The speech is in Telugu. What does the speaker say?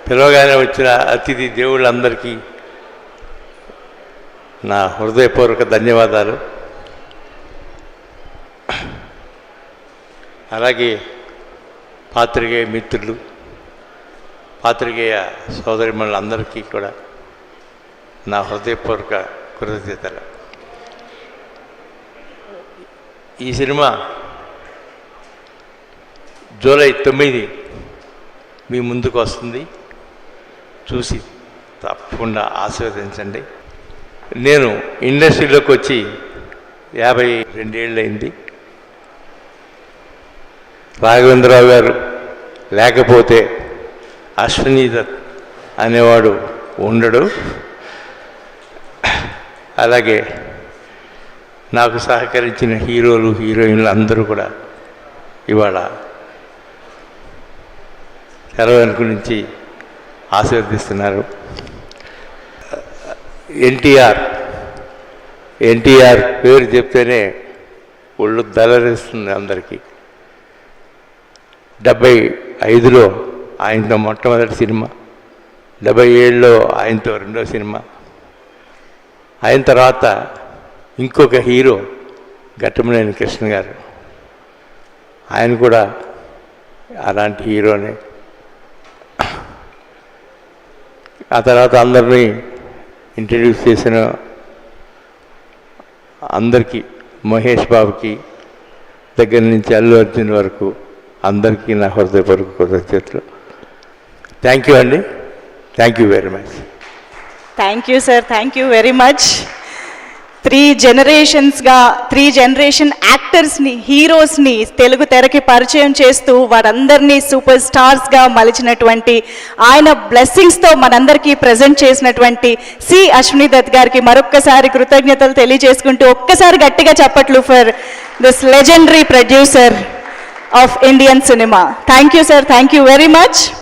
పిలవగానే వచ్చిన అతిథి దేవుళ్ళందరికీ నా హృదయపూర్వక ధన్యవాదాలు. అలాగే పాత్రికేయ మిత్రులు, పాత్రికేయ సోదరిమణులందరికీ కూడా నా హృదయపూర్వక కృతజ్ఞతలు. ఈ సినిమా జూలై 9 మీ ముందుకు వస్తుంది. చూసి తప్పకుండా ఆశీర్వదించండి. నేను ఇండస్ట్రీలోకి వచ్చి 52 ఏళ్ళయింది. రాఘవేంద్రరావు గారు లేకపోతే అశ్వినీ దత్ అనేవాడు ఉండడు. అలాగే నాకు సహకరించిన హీరోలు, హీరోయిన్లు అందరూ కూడా ఇవాళ తెర వెనుక నుంచి ఆశీర్వదిస్తున్నారు. ఎన్టీఆర్ పేరు చెప్తేనే ఒళ్ళు దలరిస్తుంది అందరికీ. 75లో ఆయనతో మొట్టమొదటి సినిమా, 77లో ఆయనతో రెండో సినిమా. ఆయన తర్వాత ఇంకొక హీరో ఘట్టమనేని కృష్ణ గారు, ఆయన కూడా అలాంటి హీరోనే. ఆ తర్వాత అందరినీ ఇంట్రడ్యూస్ చేసిన అందరికీ, మహేష్ బాబుకి దగ్గర నుంచి అల్లు అర్జున్ వరకు అందరికీ నా హృదయపూర్వక కృతజ్ఞతలు. థ్యాంక్ యూ అండి. Thank you very much. Thank you sir, thank you very much. 3 generation యాక్టర్స్ని, హీరోస్ని తెలుగు తెరకి పరిచయం చేస్తూ వారందరినీ సూపర్ స్టార్స్గా మలిచినటువంటి, ఆయన బ్లెస్సింగ్స్తో మనందరికీ ప్రజెంట్ చేసినటువంటి సి అశ్వినీ దత్ గారికి మరొక్కసారి కృతజ్ఞతలు తెలియజేసుకుంటూ ఒక్కసారి గట్టిగా చప్పట్లు for this legendary producer of Indian cinema. Thank you sir, thank you very much.